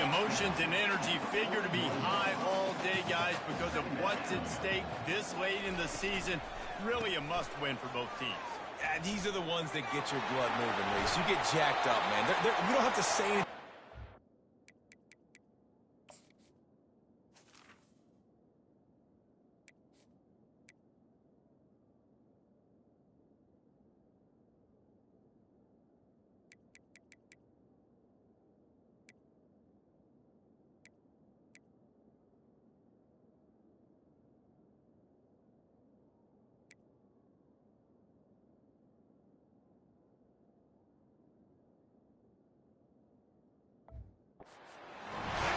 emotions and energy figure to be high all day, guys, because of what's at stake this late in the season. Really a must-win for both teams. Yeah, these are the ones that get your blood moving, Reese. You get jacked up, man. We don't have to say anything.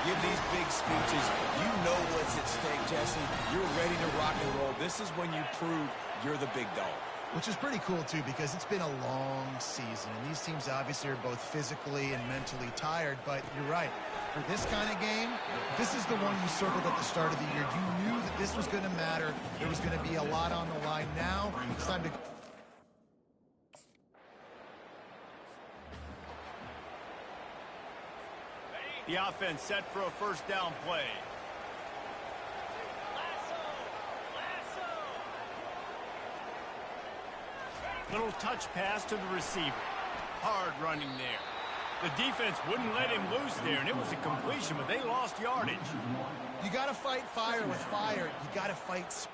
Give these big speeches. You know what's at stake, Jesse. You're ready to rock and roll. This is when you prove you're the big dog. Which is pretty cool, too, because it's been a long season. And these teams obviously are both physically and mentally tired. But you're right. For this kind of game, this is the one you circled at the start of the year. You knew that this was going to matter. There was going to be a lot on the line. Now, it's time to... The offense set for a first down play. Little touch pass to the receiver. Hard running there. The defense wouldn't let him loose there, and it was a completion, but they lost yardage. You got to fight fire with fire. You got to fight...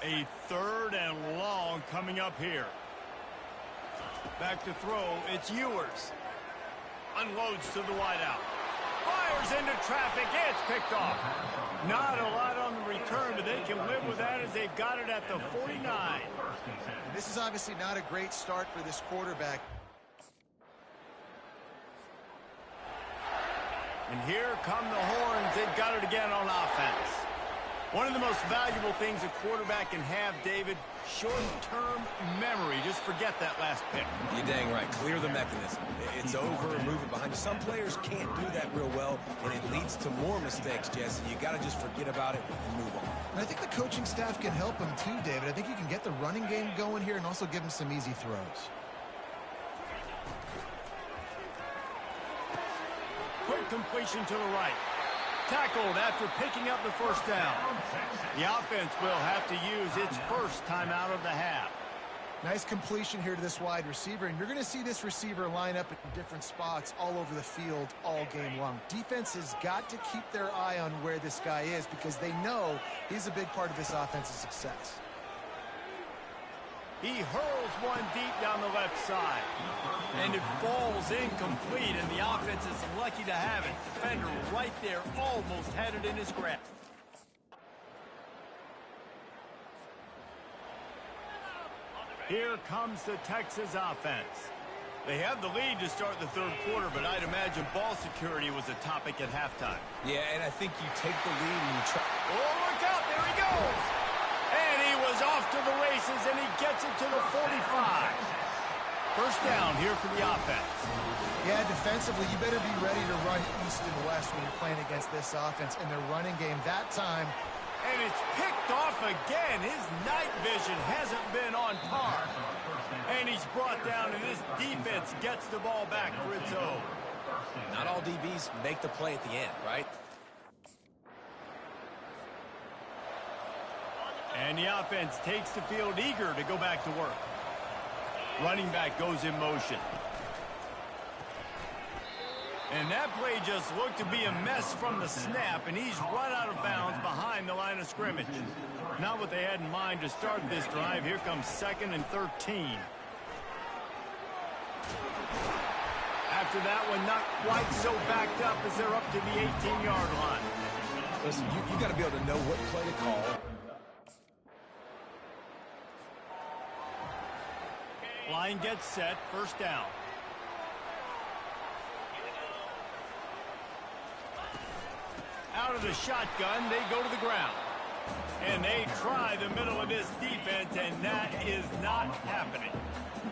A third and long coming up here. Back to throw, it's Ewers. Unloads to the wideout. Fires into traffic, it's picked off. Not a lot on the return, but they can live with that as they've got it at the 49. This is obviously not a great start for this quarterback. And here come the horns. They've got it again on offense. One of the most valuable things a quarterback can have, David, short-term memory. Just forget that last pick. You're dang right. Clear the mechanism. It's over and move it behind you. Some players can't do that real well, and it leads to more mistakes, Jesse. You got to just forget about it and move on. And I think the coaching staff can help him too, David. I think you can get the running game going here and also give him some easy throws. Quick completion to the right. Tackled after picking up the first down. The offense will have to use its first timeout of the half. Nice completion here to this wide receiver, and you're going to see this receiver line up in different spots all over the field all game long. Defense has got to keep their eye on where this guy is because they know he's a big part of this offense's success. He hurls one deep down the left side. And it falls incomplete, and the offense is lucky to have it. Defender right there almost had it in his grasp. Here comes the Texas offense. They have the lead to start the third quarter, but I'd imagine ball security was a topic at halftime. Yeah, and I think you take the lead and you try... Oh, look out, there he goes! And he was off to the races, and he gets it to the 45. First down here for the offense. Yeah, defensively, you better be ready to run east and west when you're playing against this offense in their running game. That time... And it's picked off again. His night vision hasn't been on par. And he's brought down, and this defense gets the ball back for its own. Not all DBs make the play at the end, right? And the offense takes the field eager to go back to work. Running back goes in motion. And that play just looked to be a mess from the snap, and he's run out of bounds behind the line of scrimmage. Not what they had in mind to start this drive. Here comes 2nd and 13. After that one, not quite so backed up as they're up to the 18-yard line. Listen, you got to be able to know what play to call. Line gets set, first down. Out of the shotgun, they go to the ground. And they try the middle of this defense, and that is not happening.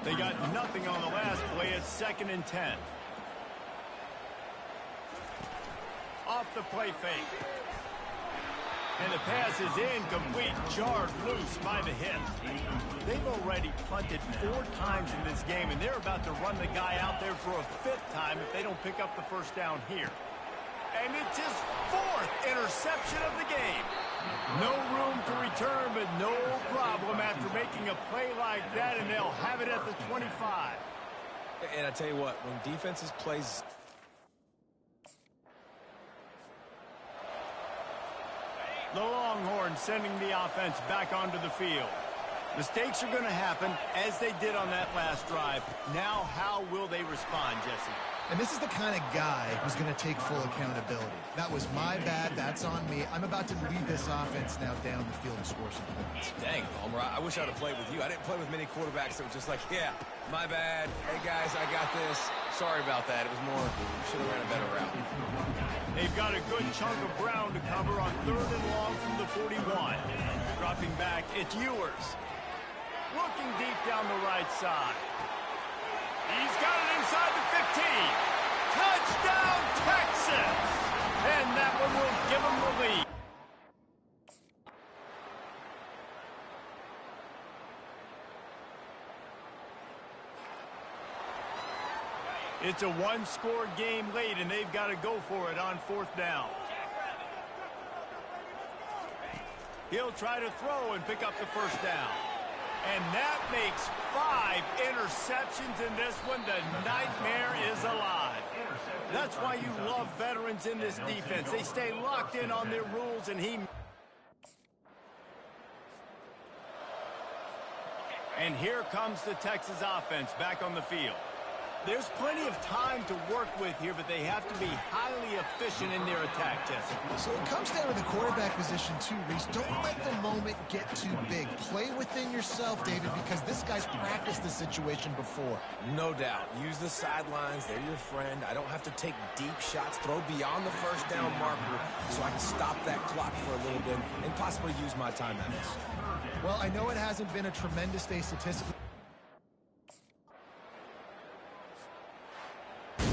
They got nothing on the last play. It's 2nd and 10. Off the play fake. And the pass is incomplete, jarred loose by the hip. They've already punted 4 times in this game, and they're about to run the guy out there for a 5th time if they don't pick up the first down here. And it's his 4th interception of the game. No room to return, but no problem after making a play like that, and they'll have it at the 25. And I tell you what, when defenses plays... The Longhorns sending the offense back onto the field. Mistakes are going to happen, as they did on that last drive. Now, how will they respond, Jesse? And this is the kind of guy who's going to take full accountability. That was my bad. That's on me. I'm about to lead this offense now down the field and score some points. Dang, Palmer, I wish I'd have played with you. I didn't play with many quarterbacks that were just like, yeah, my bad. Hey, guys, I got this. Sorry about that. It was more, we should have ran a better route. They've got a good chunk of ground to cover on 3rd and long from the 41. Dropping back, it's Ewers. Looking deep down the right side. He's got it inside the 15. Touchdown, Texas! And that one will give them the lead. It's a 1-score game late, and they've got to go for it on 4th down. He'll try to throw and pick up the first down. And that makes 5 interceptions in this one. The nightmare is alive. That's why you love veterans in this defense. They stay locked in on their rules, and And here comes the Texas offense back on the field. There's plenty of time to work with here, but they have to be highly efficient in their attack, Jesse. So it comes down to the quarterback position too, Reese. Don't let the moment get too big. Play within yourself, David, because this guy's practiced the situation before. No doubt. Use the sidelines. They're your friend. I don't have to take deep shots, throw beyond the first down marker so I can stop that clock for a little bit and possibly use my timeouts. Well, I know it hasn't been a tremendous day statistically.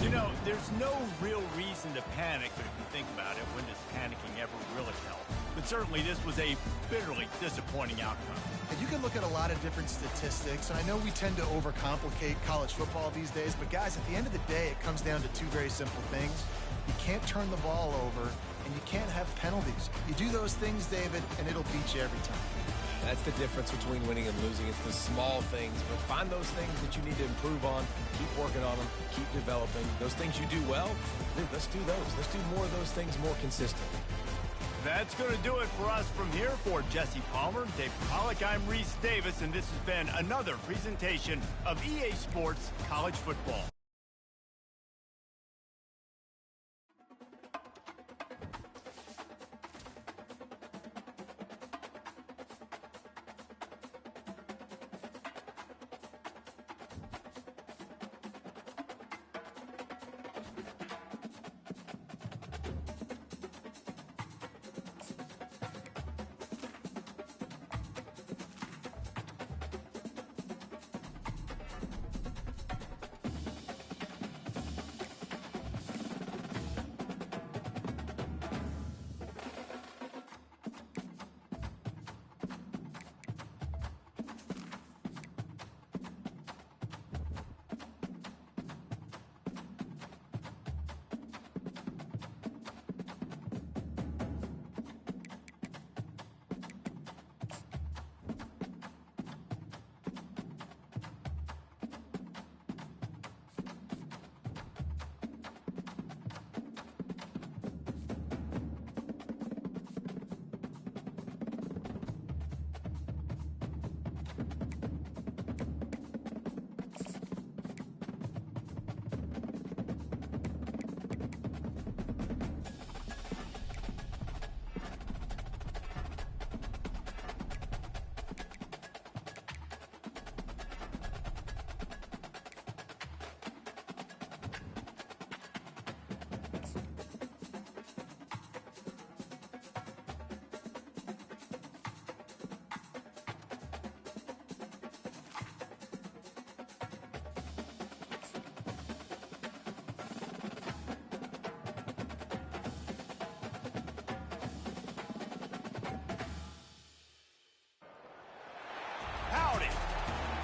You know, there's no real reason to panic, but if you think about it, when does panicking ever really help? But certainly this was a bitterly disappointing outcome. And you can look at a lot of different statistics, and I know we tend to overcomplicate college football these days, but guys, at the end of the day, it comes down to 2 very simple things. You can't turn the ball over, and you can't have penalties. You do those things, David, and it'll beat you every time. That's the difference between winning and losing. It's the small things. But find those things that you need to improve on. Keep working on them. Keep developing. Those things you do well, dude, let's do those. Let's do more of those things more consistently. That's going to do it for us from here. For Jesse Palmer, Dave Pollock, I'm Reese Davis, and this has been another presentation of EA Sports College Football.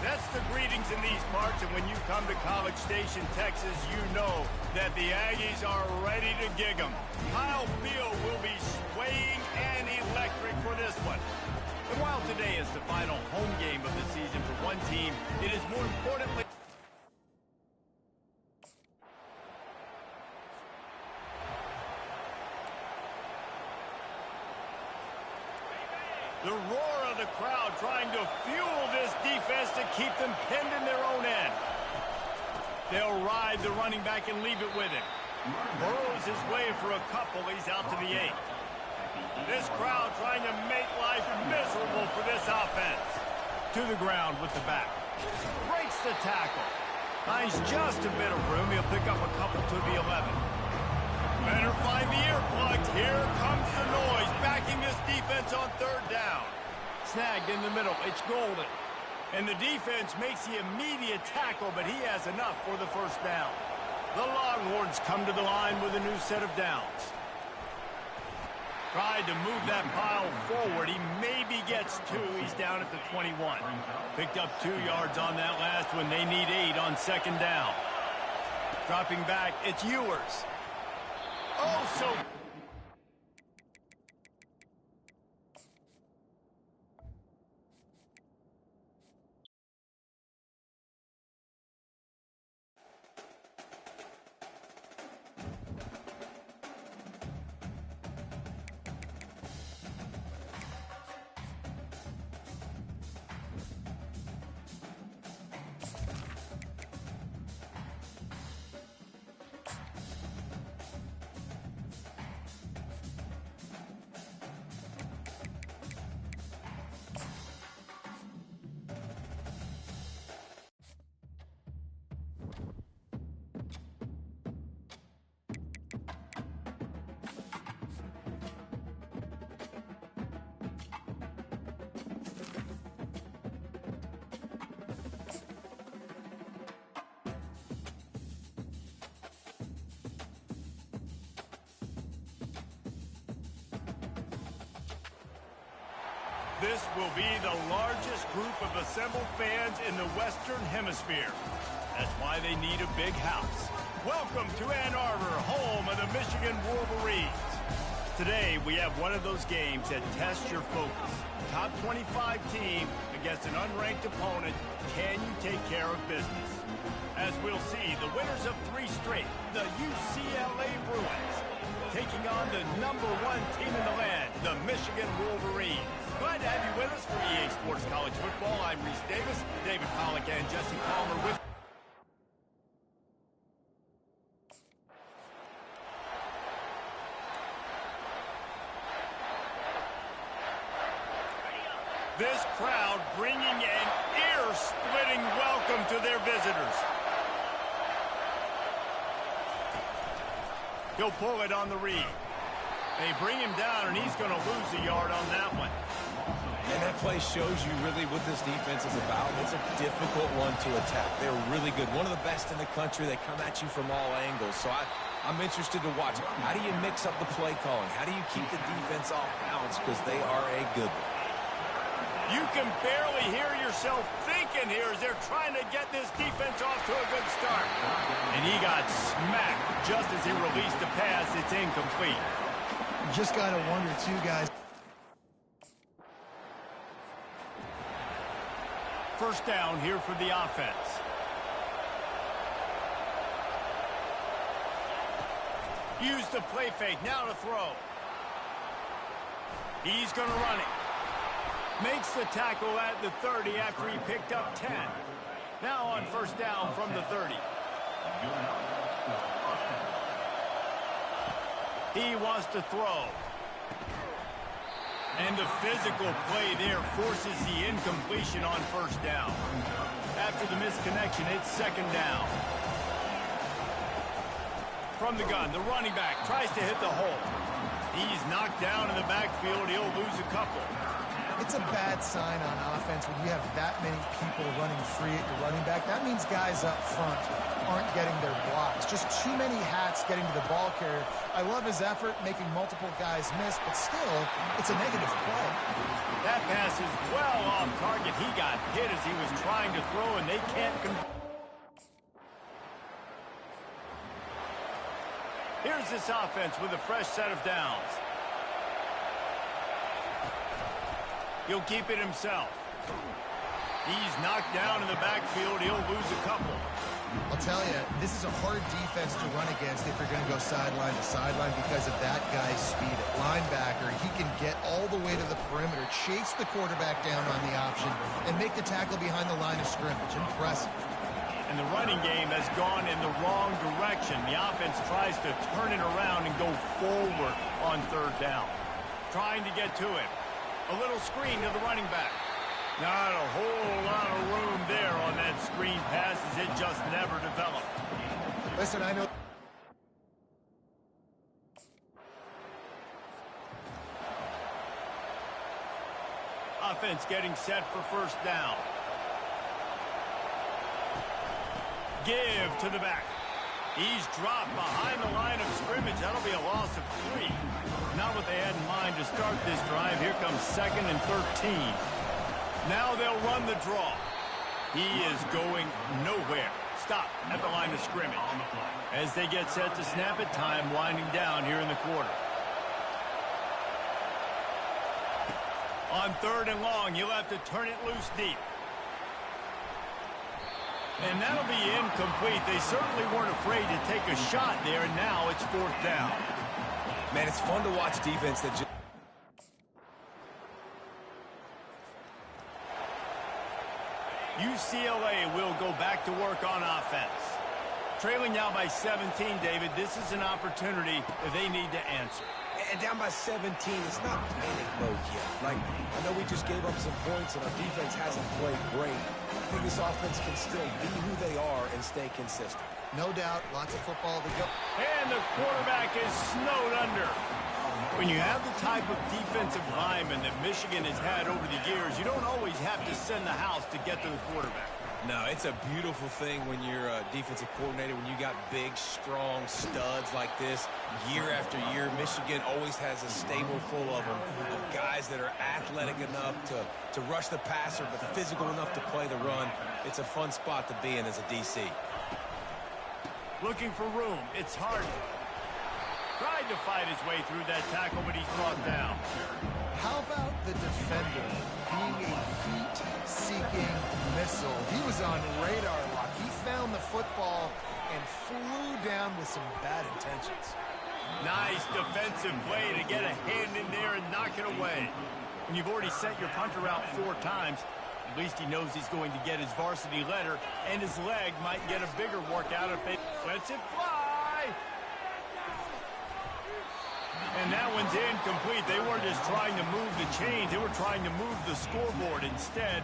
That's the greetings in these parts, and when you come to College Station, Texas, you know that the Aggies are ready to gig 'em. Kyle Field will be swaying and electric for this one. And while today is the final home game of the season for one team, it is more importantly... The roar of the crowd trying to fuel this defense to keep them pinned in their own end. They'll ride the running back and leave it with him. Burrows his way for a couple. He's out to the 8. This crowd trying to make life miserable for this offense. To the ground with the back. Breaks the tackle. Finds just a bit of room. He'll pick up a couple to the 11. Better find the earplugs. Here comes the noise, backing this defense on third down. Snagged in the middle. It's Golden. And the defense makes the immediate tackle, but he has enough for the first down. The Longhorns come to the line with a new set of downs. Tried to move that pile forward. He maybe gets 2. He's down at the 21. Picked up 2 yards on that last one. They need 8 on second down. Dropping back, it's Ewers. Oh, so... This will be the largest group of assembled fans in the Western Hemisphere. That's why they need a big house. Welcome to Ann Arbor, home of the Michigan Wolverines. Today, we have one of those games that tests your focus. Top 25 team against an unranked opponent. Can you take care of business? As we'll see, the winners of 3 straight, the UCLA Bruins, taking on the #1 team in the land, the Michigan Wolverines. Glad to have you with us for EA Sports College Football. I'm Reese Davis, David Pollack, and Jesse Palmer with this crowd bringing an ear-splitting welcome to their visitors. He'll pull it on the read. They bring him down, and he's going to lose a yard on that one. And that play shows you really what this defense is about. It's a difficult one to attack. They're really good. One of the best in the country. They come at you from all angles. So I'm interested to watch. How do you mix up the play calling? How do you keep the defense off balance? Because they are a good one. You can barely hear yourself thinking here as they're trying to get this defense off to a good start. And he got smacked just as he released the pass. It's incomplete. You just got to wonder, too, guys. First down here for the offense. Use the play fake. Now to throw. He's going to run it. Makes the tackle at the 30 after he picked up 10. Now on first down from the 30. He wants to throw. And the physical play there forces the incompletion on first down. After the misconnection, it's second down. From the gun, the running back tries to hit the hole. He's knocked down in the backfield. He'll lose a couple. It's a bad sign on offense when you have that many people running free at your running back. That means guys up front aren't getting their blocks. Just too many hats getting to the ball carrier. I love his effort, making multiple guys miss, but still, it's a negative play. That pass is well off target. He got hit as he was trying to throw, and they can't convert. Here's this offense with a fresh set of downs. He'll keep it himself. He's knocked down in the backfield. He'll lose a couple. I'll tell you, this is a hard defense to run against if you're going to go sideline to sideline because of that guy's speed at linebacker. He can get all the way to the perimeter, chase the quarterback down on the option, and make the tackle behind the line of scrimmage. Impressive. And the running game has gone in the wrong direction. The offense tries to turn it around and go forward on third down. Trying to get to it. A little screen to the running back. Not a whole lot of room there on that screen pass as it just never developed. Listen, I know. Offense getting set for first down. Give to the back. He's dropped behind the line of scrimmage. That'll be a loss of 3. Not what they had in mind to start this drive. Here comes 2nd and 13. Now they'll run the draw. He is going nowhere. Stop at the line of scrimmage. As they get set to snap it, time winding down here in the quarter. On 3rd and long, you'll have to turn it loose deep. And that'll be incomplete. They certainly weren't afraid to take a shot there, and now it's 4th down. Man, it's fun to watch defense that just... UCLA will go back to work on offense. Trailing now by 17, David. This is an opportunity that they need to answer. And down by 17, it's not panic mode yet. Like, I know we just gave up some points and our defense hasn't played great. I think this offense can still be who they are and stay consistent. No doubt, lots of football to go. And the quarterback is snowed under. When you have the type of defensive lineman that Michigan has had over the years, you don't always have to send the house to get to the quarterback. No, it's a beautiful thing when you're a defensive coordinator, when you got big, strong studs like this. Year after year, Michigan always has a stable full of them, of guys that are athletic enough to rush the passer, but physical enough to play the run. It's a fun spot to be in as a DC. Looking for room. It's hard. Tried to fight his way through that tackle, but he's brought down. How about the defender being a heat-seeking missile? He was on radar lock. He found the football and flew down with some bad intentions. Nice defensive play to get a hand in there and knock it away. When you've already sent your punter out 4 times, at least he knows he's going to get his varsity letter, and his leg might get a bigger workout if they lets it fly. And that one's incomplete. They weren't just trying to move the chains. They were trying to move the scoreboard instead.